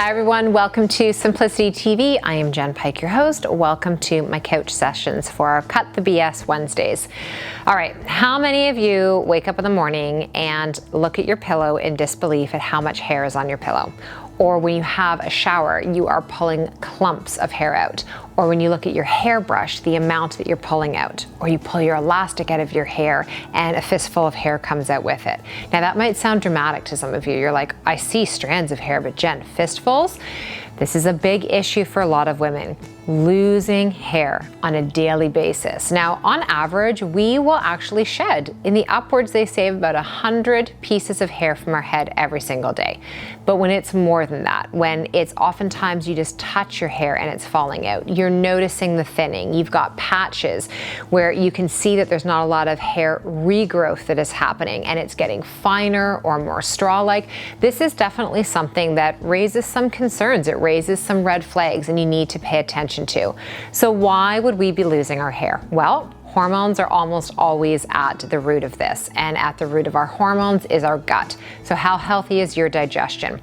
Hi everyone, welcome to Simplicity TV. I am Jen Pike, your host. Welcome to my couch sessions for our Cut the BS Wednesdays. All right, how many of you wake up in the morning and look at your pillow in disbelief at how much hair is on your pillow? Or when you have a shower, you are pulling clumps of hair out. Or when you look at your hairbrush, the amount that you're pulling out. Or you pull your elastic out of your hair and a fistful of hair comes out with it. Now that might sound dramatic to some of you. You're like, I see strands of hair, but Jen, fistfuls? This is a big issue for a lot of women. Losing hair on a daily basis. Now, on average, we will actually shed in the upwards, they say, about 100 pieces of hair from our head every single day. But when it's more than that, when it's oftentimes you just touch your hair and it's falling out, you're noticing the thinning, you've got patches where you can see that there's not a lot of hair regrowth that is happening and it's getting finer or more straw-like. This is definitely something that raises some concerns. It raises some red flags and you need to pay attention to. So why would we be losing our hair? Well, hormones are almost always at the root of this, and at the root of our hormones is our gut. So how healthy is your digestion?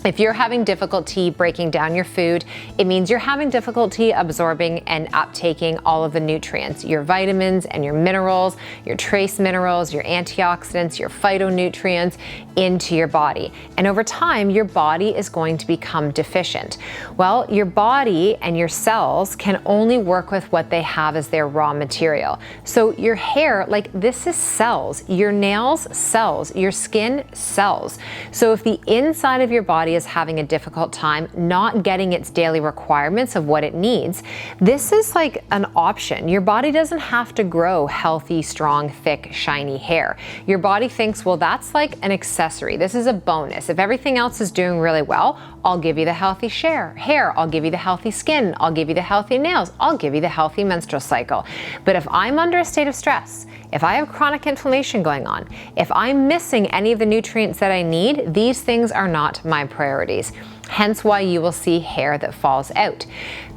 If you're having difficulty breaking down your food, it means you're having difficulty absorbing and uptaking all of the nutrients, your vitamins and your minerals, your trace minerals, your antioxidants, your phytonutrients into your body. And over time, your body is going to become deficient. Well, your body and your cells can only work with what they have as their raw material. So your hair, like this is cells, your nails, cells, your skin, cells. So if the inside of your body is having a difficult time not getting its daily requirements of what it needs, this is like an option. Your body doesn't have to grow healthy, strong, thick, shiny hair. Your body thinks, well, that's like an accessory. This is a bonus. If everything else is doing really well, I'll give you the healthy hair. I'll give you the healthy skin. I'll give you the healthy nails. I'll give you the healthy menstrual cycle. But if I'm under a state of stress, if I have chronic inflammation going on, if I'm missing any of the nutrients that I need, these things are not my priorities. Hence why you will see hair that falls out.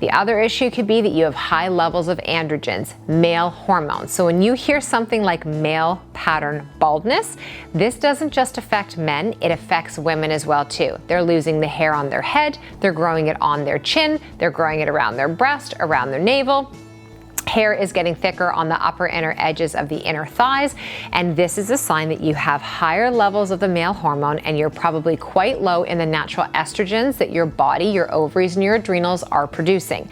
The other issue could be that you have high levels of androgens, male hormones. So when you hear something like male pattern baldness, this doesn't just affect men, it affects women as well too. They're losing the hair on their head, they're growing it on their chin, they're growing it around their breast, around their navel. Hair is getting thicker on the upper inner edges of the inner thighs, and this is a sign that you have higher levels of the male hormone and you're probably quite low in the natural estrogens that your body, your ovaries, and your adrenals are producing.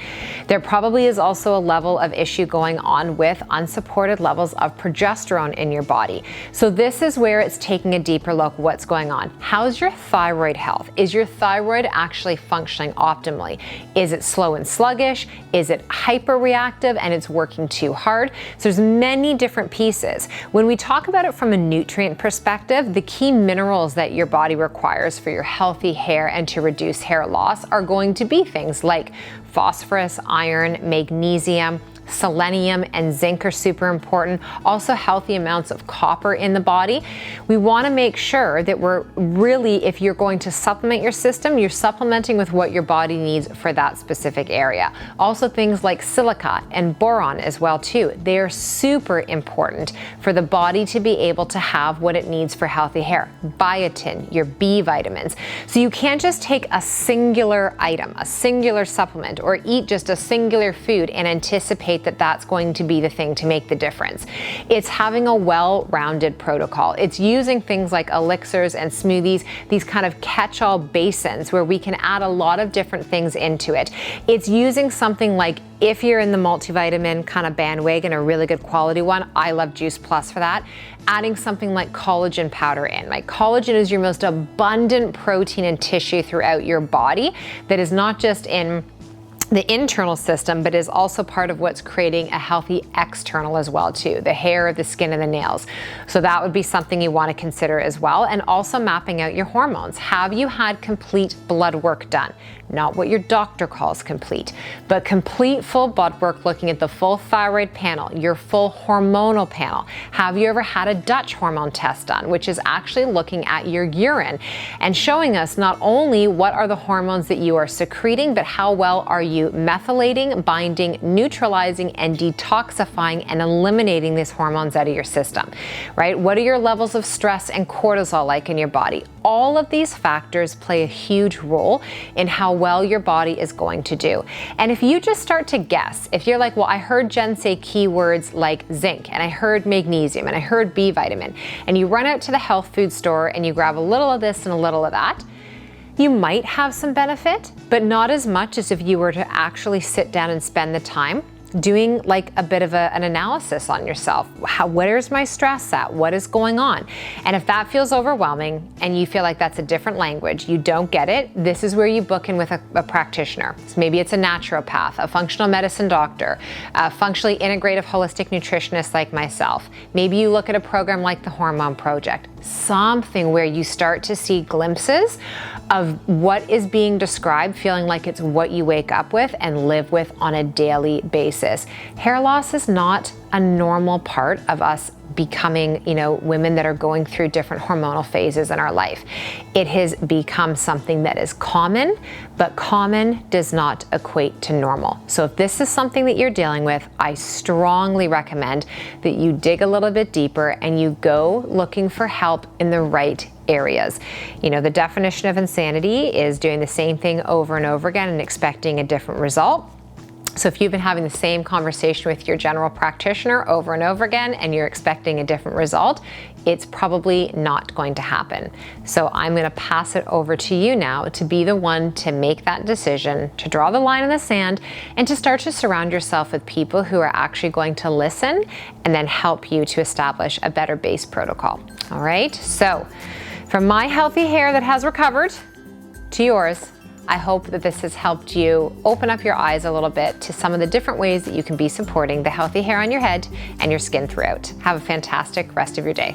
There probably is also a level of issue going on with unsupported levels of progesterone in your body. So this is where it's taking a deeper look what's going on. How's your thyroid health? Is your thyroid actually functioning optimally? Is it slow and sluggish? Is it hyperreactive and it's working too hard? So there's many different pieces. When we talk about it from a nutrient perspective, the key minerals that your body requires for your healthy hair and to reduce hair loss are going to be things like phosphorus, iron, magnesium, selenium, and zinc are super important. Also healthy amounts of copper in the body. We want to make sure that we're really, if you're going to supplement your system, you're supplementing with what your body needs for that specific area. Also things like silica and boron as well too. They are super important for the body to be able to have what it needs for healthy hair. Biotin, your B vitamins. So you can't just take a singular item, a singular supplement, or eat just a singular food and anticipate that that's going to be the thing to make the difference. It's having a well-rounded protocol. It's using things like elixirs and smoothies, these kind of catch-all basins where we can add a lot of different things into it. It's using something like, if you're in the multivitamin kind of bandwagon, a really good quality one, I love Juice Plus for that, adding something like collagen powder in. Like collagen is your most abundant protein and tissue throughout your body that is not just in the internal system, but is also part of what's creating a healthy external as well too, the hair, the skin, and the nails. So that would be something you want to consider as well. And also mapping out your hormones. Have you had complete blood work done? Not what your doctor calls complete, but complete full blood work looking at the full thyroid panel, your full hormonal panel. Have you ever had a Dutch hormone test done, which is actually looking at your urine and showing us not only what are the hormones that you are secreting, but how well are you methylating, binding, neutralizing, and detoxifying and eliminating these hormones out of your system, right? What are your levels of stress and cortisol like in your body? all of these factors play a huge role in how well your body is going to do. And if you just start to guess, if you're like, well, I heard Jen say keywords like zinc, and I heard magnesium, and I heard B vitamin, and you run out to the health food store and you grab a little of this and a little of that, you might have some benefit, but not as much as if you were to actually sit down and spend the time doing like a bit of an analysis on yourself. Where's my stress at? What is going on? And if that feels overwhelming and you feel like that's a different language, you don't get it, this is where you book in with a practitioner. So maybe it's a naturopath, a functional medicine doctor, a functionally integrative holistic nutritionist like myself. Maybe you look at a program like the Hormone Project, something where you start to see glimpses of what is being described, feeling like it's what you wake up with and live with on a daily basis. Hair loss is not a normal part of us becoming, women that are going through different hormonal phases in our life. It has become something that is common, but common does not equate to normal. So if this is something that you're dealing with, I strongly recommend that you dig a little bit deeper and you go looking for help in the right areas. The definition of insanity is doing the same thing over and over again and expecting a different result. So if you've been having the same conversation with your general practitioner over and over again and you're expecting a different result, it's probably not going to happen. So I'm going to pass it over to you now to be the one to make that decision, to draw the line in the sand, and to start to surround yourself with people who are actually going to listen and then help you to establish a better base protocol. All right, so from my healthy hair that has recovered to yours, I hope that this has helped you open up your eyes a little bit to some of the different ways that you can be supporting the healthy hair on your head and your skin throughout. Have a fantastic rest of your day.